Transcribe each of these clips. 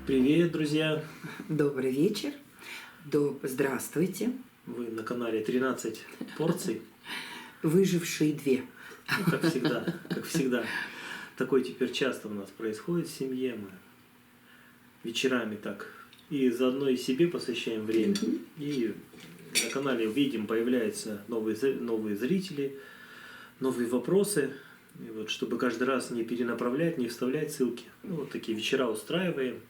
Привет, друзья! Добрый вечер. Здравствуйте. Вы на канале 13 порций. Выжившие две. Ну, как всегда, как всегда. Такое теперь часто у нас происходит в семье. Мы вечерами так и заодно и себе посвящаем время. И на канале видим, появляются новые зрители, новые вопросы. И вот, чтобы каждый раз не перенаправлять, не вставлять ссылки. Ну, вот такие вечера устраиваем.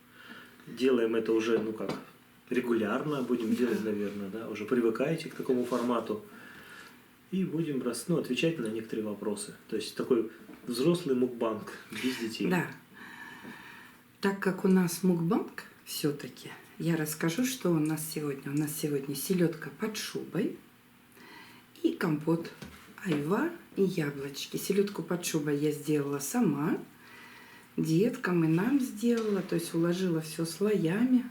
Делаем это уже, регулярно будем делать, наверное, да, уже привыкаете к такому формату. И будем отвечать на некоторые вопросы. То есть такой взрослый мукбанг без детей. Да. Так как у нас мукбанг все-таки, я расскажу, что у нас сегодня. У нас сегодня селедка под шубой и компот айва и яблочки. Селедку под шубой я сделала сама. Деткам и нам сделала, то есть уложила все слоями.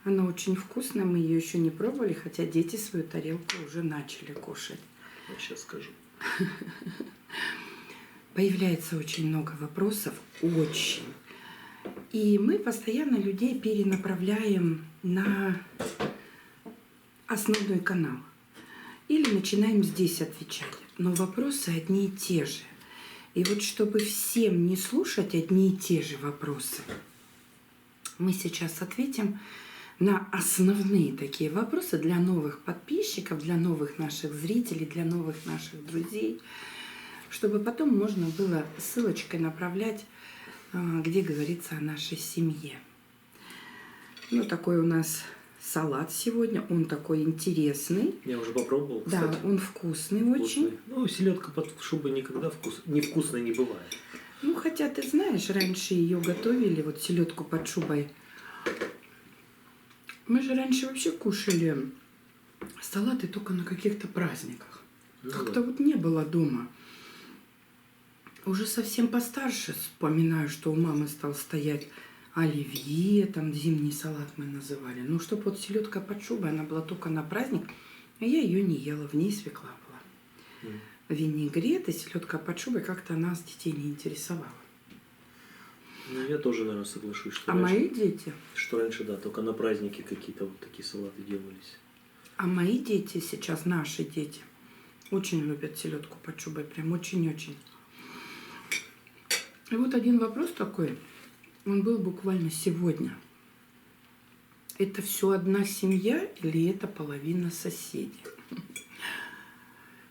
Она очень вкусная, мы ее еще не пробовали, хотя дети свою тарелку уже начали кушать. Я сейчас скажу. Появляется очень много вопросов, очень. И мы постоянно людей перенаправляем на основной канал. Или начинаем здесь отвечать. Но вопросы одни и те же. И вот чтобы всем не слушать одни и те же вопросы, мы сейчас ответим на основные такие вопросы для новых подписчиков, для новых наших зрителей, для новых наших друзей, чтобы потом можно было ссылочкой направлять, где говорится о нашей семье. Ну, такой у нас салат сегодня, он такой интересный. Я уже попробовал, кстати. Да, он вкусный очень. Ну, селедка под шубой никогда невкусной не бывает. Ну, хотя, ты знаешь, раньше ее готовили, вот селедку под шубой. Мы же раньше вообще кушали салаты только на каких-то праздниках. Ну, как-то вот не было дома. Уже совсем постарше вспоминаю, что у мамы стал стоять оливье, там зимний салат мы называли. Ну, чтобы вот селедка под шубой, она была только на праздник, а я ее не ела, в ней свекла была. Винегрет и селедка под шубой как-то нас, детей, не интересовала. Ну, я тоже, наверное, соглашусь, что мои дети? Что раньше, да, только на праздники какие-то вот такие салаты делались. А мои дети сейчас, наши дети, очень любят селедку под шубой, прям очень-очень. И вот один вопрос такой, он был буквально сегодня. Это все одна семья или это половина соседей?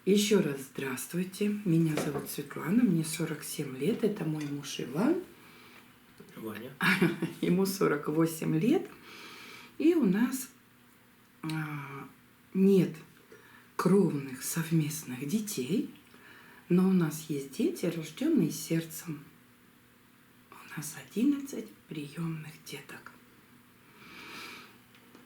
Еще раз здравствуйте. Меня зовут Светлана, мне 47 лет. Это мой муж Иван. Ваня. Ему 48 лет. И у нас нет кровных совместных детей, но у нас есть дети, рожденные сердцем. У нас 11 приемных деток.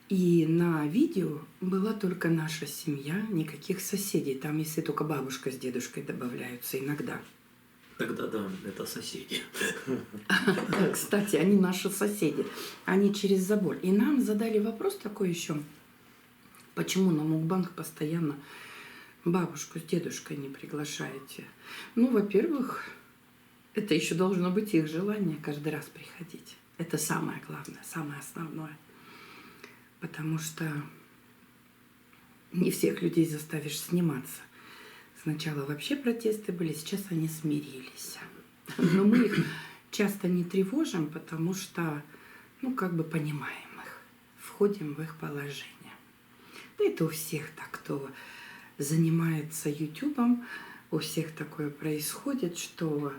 И на видео была только наша семья, никаких соседей. Там, если только бабушка с дедушкой добавляются иногда. Тогда да, это соседи. Кстати, они наши соседи. Они через забор. И нам задали вопрос такой еще. Почему на мукбанг постоянно бабушку с дедушкой не приглашаете? Ну, во-первых, это еще должно быть их желание каждый раз приходить. Это самое главное, самое основное. Потому что не всех людей заставишь сниматься. Сначала вообще протесты были, сейчас они смирились. Но мы их часто не тревожим, потому что, понимаем их, входим в их положение. Да это у всех так, кто занимается ютубом, у всех такое происходит, что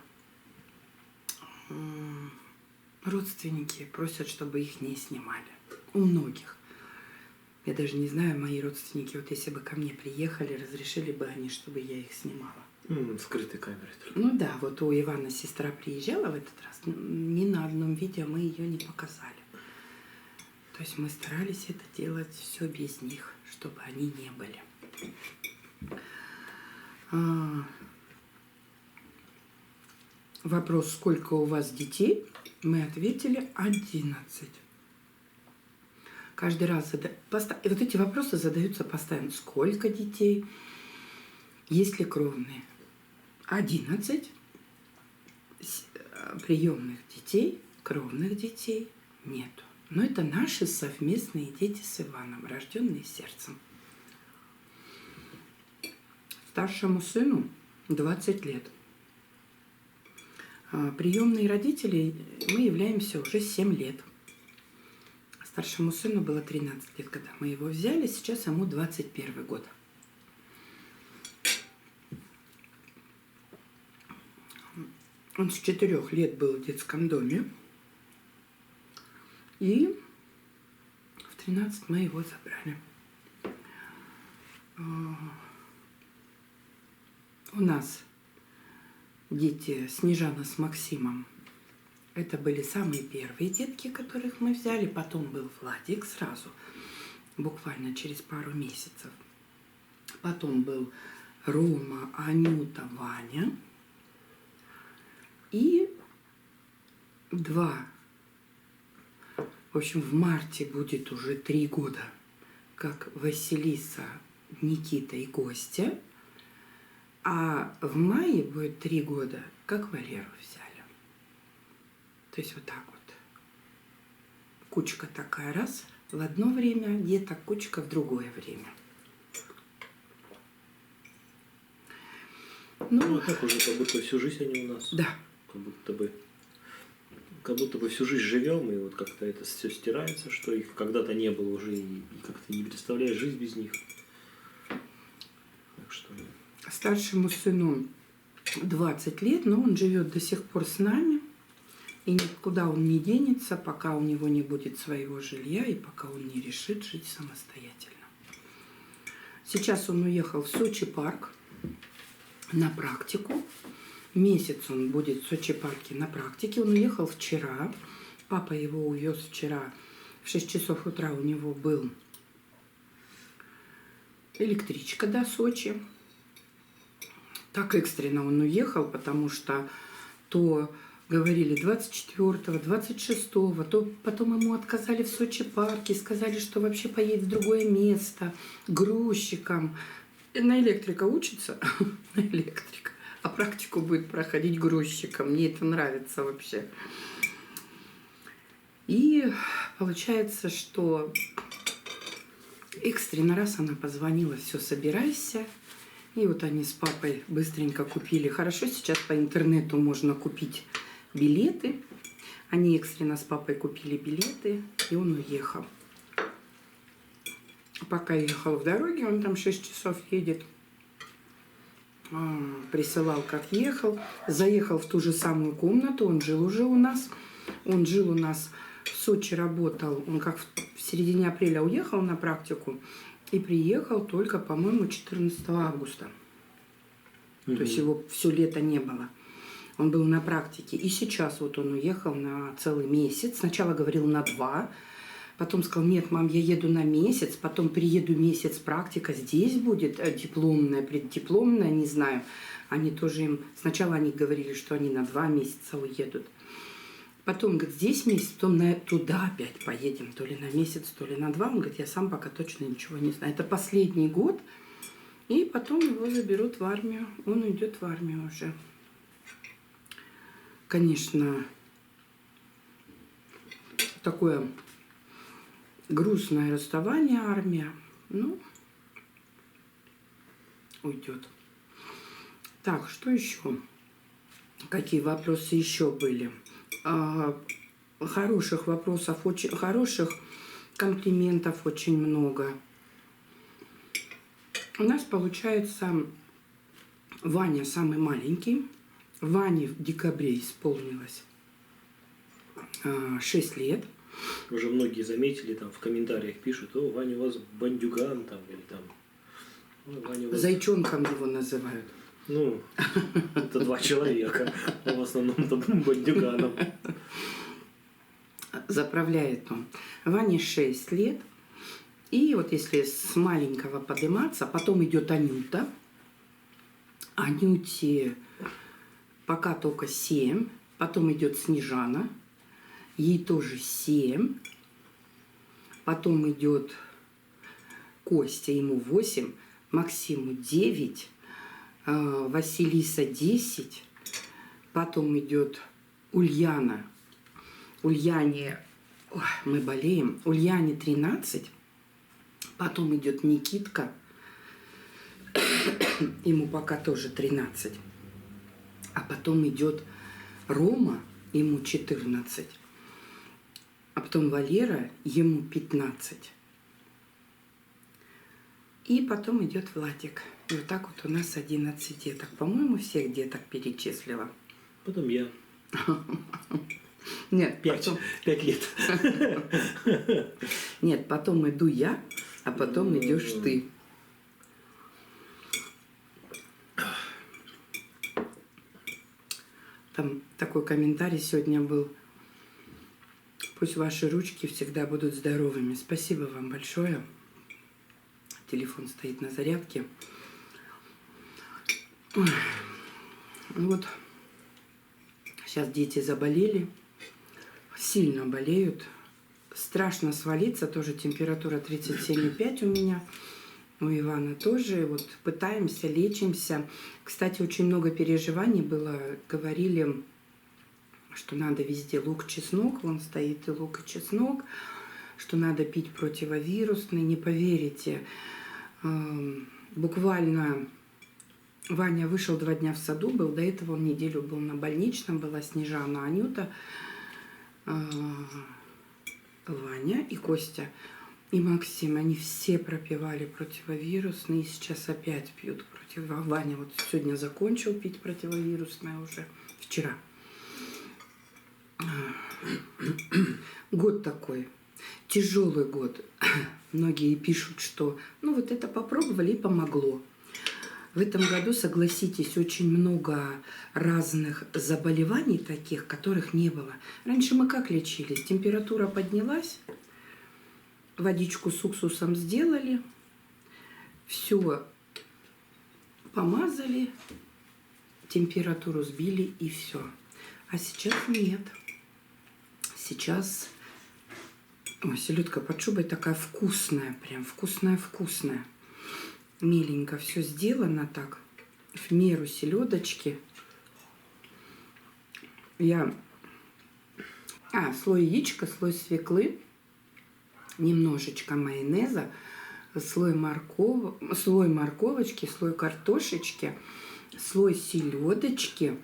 родственники просят, чтобы их не снимали. У многих. Я даже не знаю, мои родственники, вот если бы ко мне приехали, разрешили бы они, чтобы я их снимала. Скрытой камерой только. Ну да, вот у Ивана сестра приезжала в этот раз, ни на одном видео мы ее не показали. То есть мы старались это делать все без них, чтобы они не были. Вопрос, сколько у вас детей, мы ответили 11. Каждый раз и вот эти вопросы задаются постоянно. Сколько детей? Есть ли кровные? 11 приемных детей, кровных детей нету. Но это наши совместные дети с Иваном, рожденные сердцем. Старшему сыну 20 лет. Приемные родители мы являемся уже 7 лет. Старшему сыну было 13 лет, когда мы его взяли, сейчас ему 21 год. Он с 4 лет был в детском доме. И в 13 мы его забрали. У нас дети Снежана с Максимом. Это были самые первые детки, которых мы взяли. Потом был Владик сразу, буквально через пару месяцев. Потом был Рома, Анюта, Ваня. И 2. В общем, в марте будет уже 3 года, как Василиса, Никита и Костя. А в мае будет 3 года, как Валеру взяли. То есть вот так вот. Кучка такая раз в одно время, деток кучка в другое время. Ну, так уже как будто всю жизнь они у нас. Да. Как будто бы всю жизнь живем, и вот как-то это все стирается, что их когда-то не было уже, и как-то не представляешь жизнь без них. Так что... Старшему сыну 20 лет, но он живет до сих пор с нами. И никуда он не денется, пока у него не будет своего жилья и пока он не решит жить самостоятельно. Сейчас он уехал в Сочи парк на практику. Месяц он будет в Сочи парке на практике. Он уехал вчера. Папа его увез вчера. В 6 часов утра у него был электричка до Сочи. Так экстренно он уехал, потому что то говорили 24-го, 26-го, то потом ему отказали в Сочи парке, сказали, что вообще поедет в другое место грузчиком. На электрика учится, на электрика, а практику будет проходить грузчиком. Мне это нравится вообще. И получается, что экстренно раз она позвонила, все, собирайся. И вот они с папой быстренько купили. Хорошо, сейчас по интернету можно купить билеты. Они экстренно с папой купили билеты, и он уехал. Пока ехал в дороге, он там 6 часов едет. Присылал, как ехал. Заехал в ту же самую комнату, он жил уже у нас. Он жил у нас в Сочи, работал. Он как в середине апреля уехал на практику и приехал только, по-моему, 14 августа. То есть его все лето не было. Он был на практике. И сейчас вот он уехал на целый месяц. Сначала говорил на 2. Потом сказал, нет, мам, я еду на месяц. Потом приеду месяц, практика здесь будет. Дипломная, преддипломная, не знаю. Они тоже им... Сначала они говорили, что они на 2 месяца уедут. Потом, говорит, здесь месяц, потом туда опять поедем. То ли на месяц, то ли на 2. Он говорит, я сам пока точно ничего не знаю. Это последний год. И потом его заберут в армию. Он уйдет в армию уже. Конечно, такое грустное расставание армия. Ну, уйдет. Так, что еще? Какие вопросы еще были? Хороших вопросов, очень хороших комплиментов очень много. У нас получается Ваня самый маленький. Ване в декабре исполнилось 6 лет. Уже многие заметили, там в комментариях пишут, о, Ваня у вас бандюган, там, или там... Ну, Ваня у вас... Зайчонком его называют. Ну, это 2 человека, а в основном-то бандюганом. Заправляет он. Ване 6 лет. И вот если с маленького подниматься, потом идет Анюта. Анюте пока только 7. Потом идет Снежана. Ей тоже 7. Потом идет Костя, ему 8. Максиму 9. Василиса 10. Потом идет Ульяна. Ульяне Ой, мы болеем. Ульяне 13, потом идет Никитка, ему пока тоже 13, а потом идет Рома, ему 14, а потом Валера, ему 15. И потом идет Владик. И вот так вот у нас 11 деток. По-моему, всех деток перечислила. Потом я. Нет, 5 лет. Нет, потом иду я, а потом идешь ты. Там такой комментарий сегодня был. Пусть ваши ручки всегда будут здоровыми. Спасибо вам большое. Телефон стоит на зарядке. Ой. Вот сейчас дети заболели. Сильно болеют. Страшно свалиться. Тоже температура 37,5 у меня. У Ивана тоже. Вот пытаемся, лечимся. Кстати, очень много переживаний было. Говорили, что надо везде лук, чеснок. Вон стоит и лук, и чеснок. Что надо пить противовирусный. Не поверите. Буквально Ваня вышел 2 дня в саду был. До этого он неделю был на больничном. Была Снежана, Анюта, Ваня и Костя. И Максим, они все пропивали противовирусные, и сейчас опять пьют противовирусные. Ваня вот сегодня закончил пить противовирусное уже, вчера. Год такой, тяжелый год. Многие пишут, что ну вот это попробовали и помогло. В этом году, согласитесь, очень много разных заболеваний таких, которых не было. Раньше мы как лечились? Температура поднялась, водичку с уксусом сделали, все помазали, температуру сбили и все. А сейчас нет. Сейчас ой, селедка под шубой такая вкусная, прям вкусная-вкусная. Миленько все сделано так, в меру селедочки. Слой яичка, слой свеклы, немножечко майонеза, слой морковочки, слой картошечки, слой селедочки,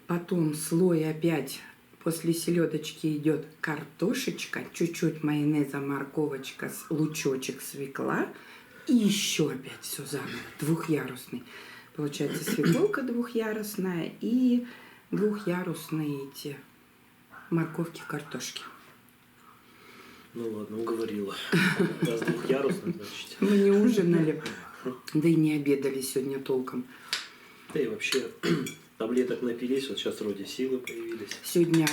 потом слой опять после селедочки идет картошечка, чуть-чуть майонеза, морковочка, лучочек, свекла и еще опять все заново, двухъярусный. Получается свеколка двухъярусная и двухъярусные эти морковки, картошки. Ну ладно, уговорила. Раз двухъярусный, значит. Мы не ужинали, да и не обедали сегодня толком. Да и вообще таблеток напились, вот сейчас вроде силы появились. Сегодня,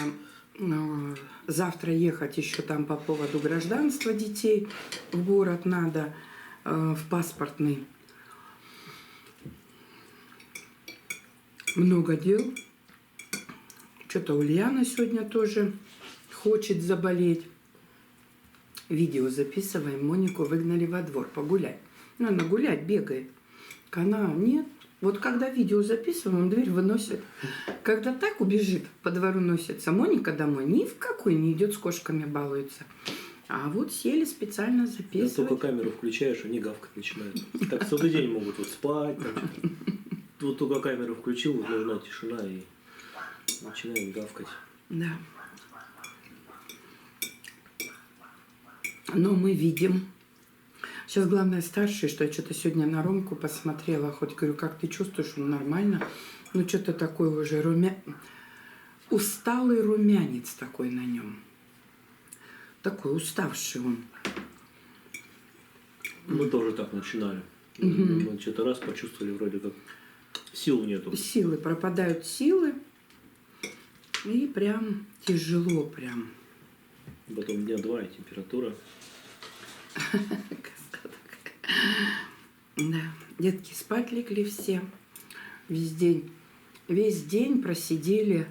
завтра ехать еще там по поводу гражданства детей в город надо, в паспортный. Много дел. Что-то Ульяна сегодня тоже хочет заболеть. Видео записываем, Монику выгнали во двор погулять. Ну, она гулять бегает. Она нет. Вот когда видео записываем, он дверь выносит. Когда так убежит, по двору носится. Моника домой ни в какой не идет, с кошками балуется. А вот сели специально записывать. Да, только камеру включаешь, они гавкать начинают. Так целый день могут вот спать. Там. Вот только камеру включил, вот нужна тишина и начинаем гавкать. Да. Но мы видим. Сейчас главное старший, что я что-то сегодня на Ромку посмотрела. Хоть говорю, как ты чувствуешь, он нормально. Ну, что-то такое уже усталый румянец такой на нем. Такой уставший он. Мы тоже так начинали. Мы что-то раз почувствовали, вроде как сил нету. Силы, пропадают силы. И прям тяжело прям. Потом дня 2 и температура. Да, детки спать легли все. Весь день просидели.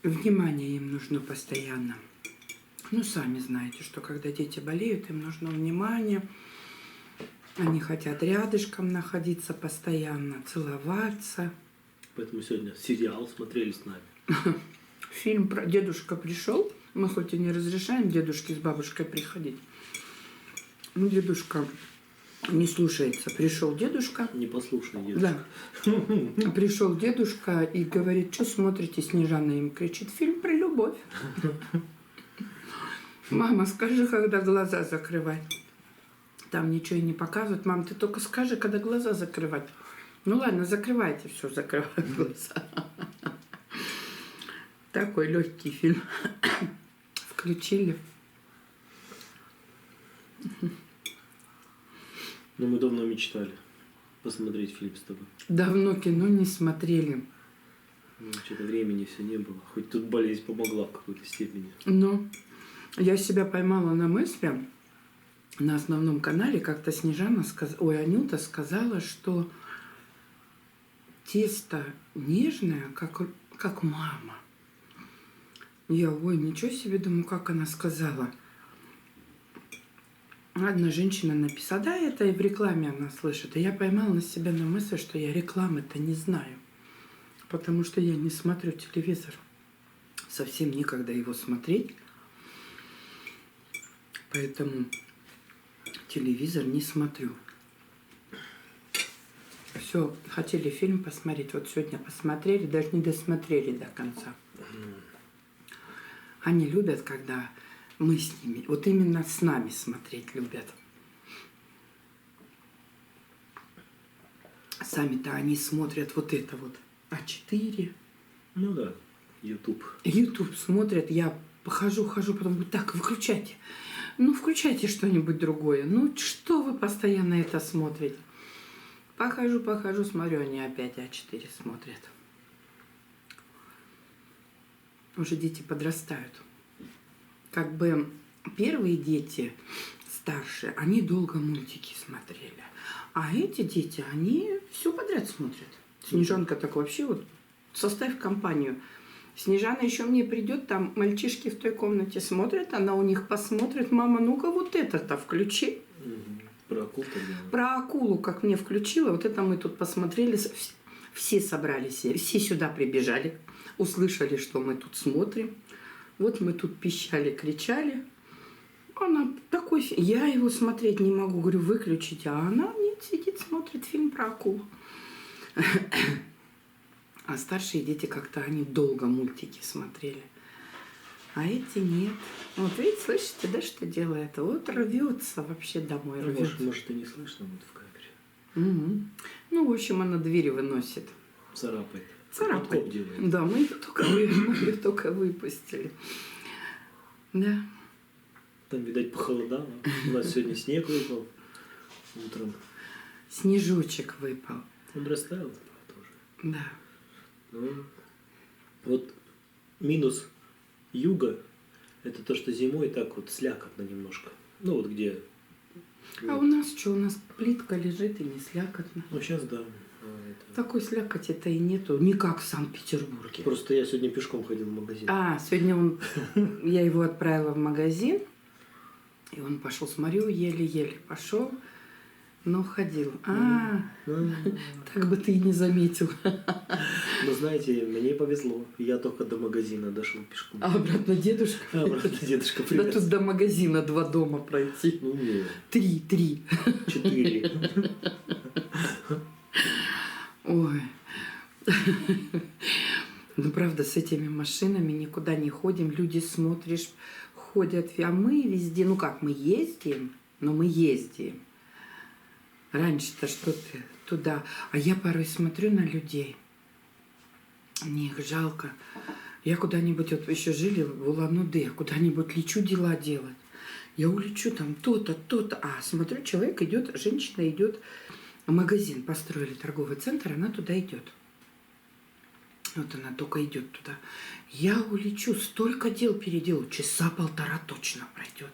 Внимание им нужно постоянно. Ну, сами знаете, что когда дети болеют, им нужно внимание. Они хотят рядышком находиться постоянно, целоваться. Поэтому сегодня сериал смотрели с нами. Фильм про дедушка пришел. Мы хоть и не разрешаем дедушке с бабушкой приходить, но дедушка не слушается. Пришел дедушка. Непослушный дедушка. Да. Пришел дедушка и говорит, что смотрите, Снежана им кричит, фильм про любовь. Мама, скажи, когда глаза закрывать. Там ничего и не показывают. Мам, ты только скажи, когда глаза закрывать. Ну ладно, закрывайте все, закрывают глаза. Такой легкий фильм. Включили. Ну, мы давно мечтали посмотреть фильм с тобой. Давно кино не смотрели. Ну, что-то времени все не было. Хоть тут болезнь помогла в какой-то степени. Но я себя поймала на мысли, на основном канале как-то Снежана, Анюта сказала, что тесто нежное, как мама. Я, ничего себе, думаю, как она сказала. Одна женщина написала, да, это и в рекламе она слышит. И я поймала на себя на мысли, что я рекламы-то не знаю. Потому что я не смотрю телевизор. Совсем некогда его смотреть. Поэтому телевизор не смотрю. Все, хотели фильм посмотреть. Вот сегодня посмотрели, даже не досмотрели до конца. Они любят, когда мы с ними, вот именно с нами смотреть любят. Сами-то они смотрят вот это вот А4. Ну да, YouTube. YouTube смотрят, я хожу, потом говорю, так, выключайте. Ну, включайте что-нибудь другое. Ну, что вы постоянно это смотрите? Похожу, смотрю, они опять А4 смотрят. Уже дети подрастают. Как бы первые дети старшие, они долго мультики смотрели. А эти дети, они все подряд смотрят. Снежанка так вообще вот, составь компанию. Снежана еще мне придет, там мальчишки в той комнате смотрят, она у них посмотрит. Мама, ну-ка вот это-то включи. Про акулу-то дело. Про акулу, как мне включила, вот это мы тут посмотрели. Все собрались, все сюда прибежали, услышали, что мы тут смотрим. Вот мы тут пищали, кричали. Она такой... Я его смотреть не могу. Говорю, выключите. А она нет, сидит, смотрит фильм про акулу. А старшие дети как-то, они долго мультики смотрели. А эти нет. Вот видите, слышите, да, что делает? Вот рвется вообще домой. Рвется. Может, и не слышно вот в камере. Угу. Ну, в общем, она двери выносит. Царапает. Царапает. Подкоп делает. Да, мы ее только выпустили. Да. Там, видать, похолодало. У нас сегодня снег выпал утром. Снежочек выпал. Он растаял тоже. Да. Ну, вот минус юга – это то, что зимой так вот слякотно немножко. Ну, вот где... А у нас что? У нас плитка лежит и не слякотно. Ну, сейчас да. Такой слякоти-то и нету. Не как в Санкт-Петербурге. Просто я сегодня пешком ходил в магазин. Сегодня я его отправила в магазин. И он пошел, смотрю, еле-еле пошел, но ходил. Так бы ты и не заметил. Ну, знаете, мне повезло. Я только до магазина дошел пешком. А обратно дедушка? Обратно дедушка Да привез. тут до магазина 2 дома пройти. Ну, нет. 3. 4. Ой. Ну, правда, с этими машинами никуда не ходим. Люди, смотришь, ходят. А мы везде, ну как, мы ездим, но мы ездим. Раньше-то что ты туда. А я порой смотрю на людей. Мне их жалко. Я куда-нибудь, вот еще жили в Улан-Удэ, куда-нибудь лечу дела делать. Я улечу там то-то, то-то. А смотрю, человек идет, женщина идет в магазин, построили торговый центр, она туда идет. Вот она только идет туда. Я улечу, столько дел переделаю, 1-1,5 часа точно пройдет.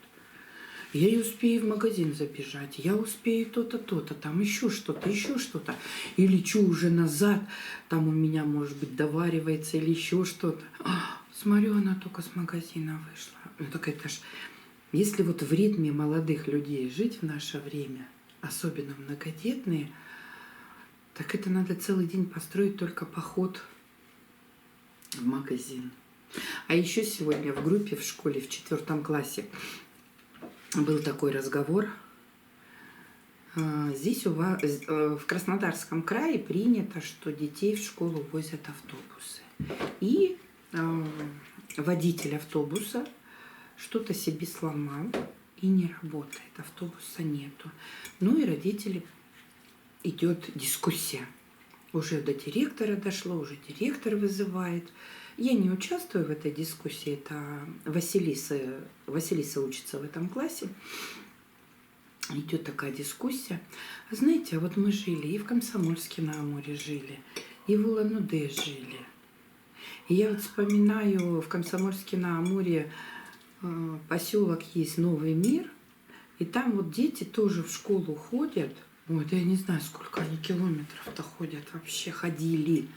Я и успею в магазин забежать, я успею то-то, то-то, там еще что-то. И лечу уже назад, там у меня, может быть, доваривается или еще что-то. Смотрю, она только с магазина вышла. Ну так это ж, если вот в ритме молодых людей жить в наше время, особенно многодетные, так это надо целый день построить только поход в магазин. А еще сегодня в группе в школе в 4 классе был такой разговор. Здесь у вас, в Краснодарском крае принято, что детей в школу возят автобусы. И водитель автобуса что-то себе сломал и не работает, автобуса нету. Ну и родители, идет дискуссия. Уже до директора дошло, уже директор вызывает. Я не участвую в этой дискуссии, это Василиса учится в этом классе. Идет такая дискуссия. А знаете, вот мы жили и в Комсомольске-на-Амуре жили, и в Улан-Удэ жили. И я вот вспоминаю, в Комсомольске-на-Амуре поселок есть Новый Мир, и там вот дети тоже в школу ходят. Ой, да я не знаю, сколько они километров-то ходят, вообще ходили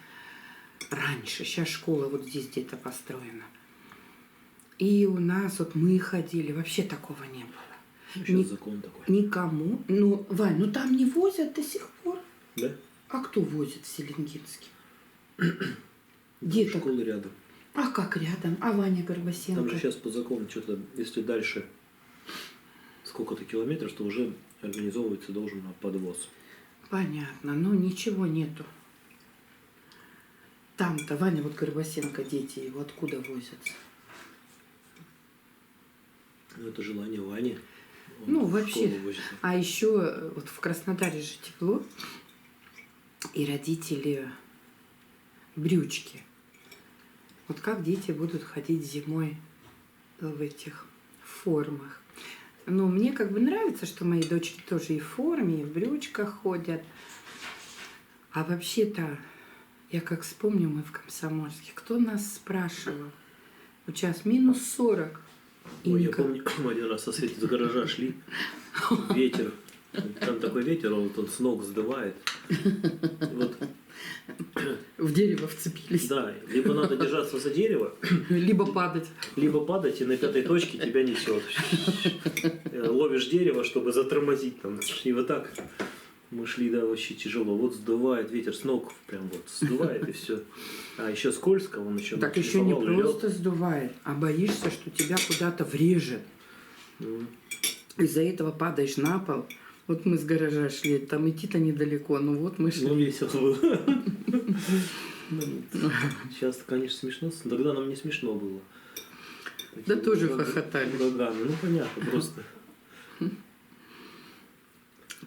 раньше. Сейчас школа вот здесь где-то построена. И у нас вот мы ходили, вообще такого не было. Сейчас закон такой. Никому. Ну, Вань, ну там не возят до сих пор. Да? А кто возит в Селенгинске? Деток. Школы рядом. А как рядом? А Ваня Горбасенко? Там же сейчас по закону что-то, если дальше сколько-то километров, то уже организовывается должен подвоз. Понятно, ну ничего нету. Там-то Ваня вот Горбасенко, дети его откуда возят? Ну, это желание Вани. Он Ну, в вообще. школу возит. А еще вот в Краснодаре же тепло, и родители брючки. Вот как дети будут ходить зимой в этих формах? Ну, мне как бы нравится, что мои дочки тоже и в форме, и в брючках ходят. А вообще-то, я как вспомню, мы в Комсомольске, кто нас спрашивал? Вот сейчас минус 40. Ой, я помню, мы один раз со Светой с гаража шли, ветер, там такой ветер, он с ног сдувает. Вот. В дерево вцепились. Да, либо надо держаться за дерево, Либо падать. либо падать, и на 5-й точке тебя несет. Ловишь дерево, чтобы затормозить там. И вот так мы шли, да, вообще тяжело. Вот сдувает ветер с ног, прям вот сдувает, и все. А еще скользко, он еще Так еще не шлифовал просто лед. сдувает, а боишься, что тебя куда-то врежет. Из-за этого падаешь на пол. Вот мы с гаража шли, там идти-то недалеко, ну вот мы шли. Ну, весело было. Сейчас, конечно, смешно. Тогда нам не смешно было. Да тоже хохотали. Ураганы. Ну, понятно, просто.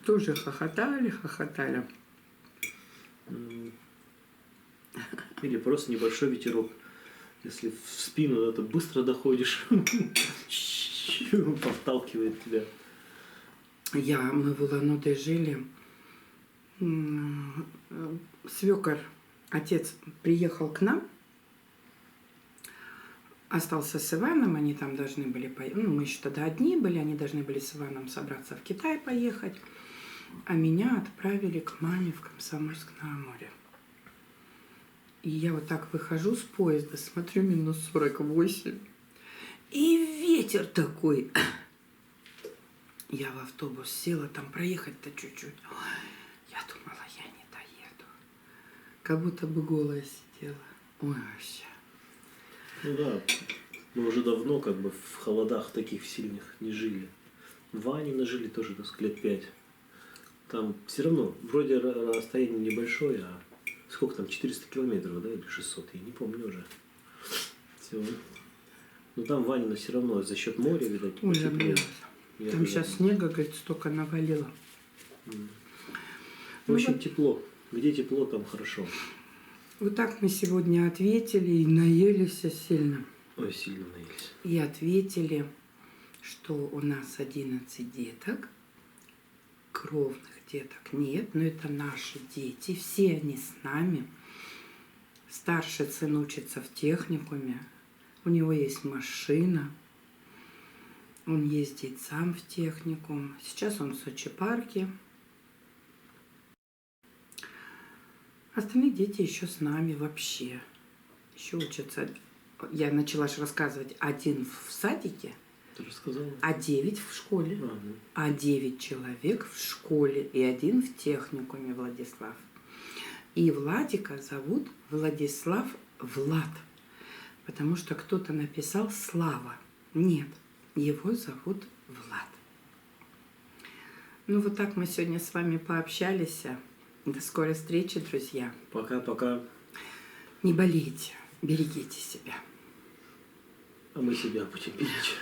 Тоже хохотали. Или просто небольшой ветерок. Если в спину, да, ты быстро доходишь. Подталкивает тебя. Мы в Улан-Удэ жили. Свекор, отец, приехал к нам. Остался с Иваном, они там должны были поехать. Ну, мы еще тогда одни были, они должны были с Иваном собраться в Китай поехать. А меня отправили к маме в Комсомольск-на-Амуре. И я вот так выхожу с поезда, смотрю, минус 48. И ветер такой. Я в автобус села, там проехать-то чуть-чуть. Я думала, я не доеду. Как будто бы голая сидела. Ой, вообще. Ну да, мы уже давно как бы в холодах таких сильных не жили. В Ване жили тоже так, лет 5. Там все равно, вроде расстояние небольшое, а сколько там, 400 километров, да, или 600, я не помню уже. Все. Но там Ванина все равно за счет моря, видать, Ой, потеплее. там сейчас снега, говорит, столько навалило. В общем, тепло. Где тепло, там хорошо. Вот так мы сегодня ответили и наелись сильно. Ой, сильно наелись. И ответили, что у нас 11 деток, кровных деток нет, но это наши дети, все они с нами. Старший сын учится в техникуме, у него есть машина, он ездит сам в техникум. Сейчас он в Сочи-парке. Остальные дети еще с нами вообще. Еще учатся. Я начала же рассказывать, 1 в садике, Ты рассказала? а 9 в школе. А 9 человек в школе и 1 в техникуме, Владислав. И Владика зовут Владислав Влад. потому что кто-то написал Слава. Нет, его зовут Влад. Ну вот так мы сегодня с вами пообщались. До скорой встречи, друзья. Пока-пока. Не болейте, берегите себя. А мы себя будем беречь.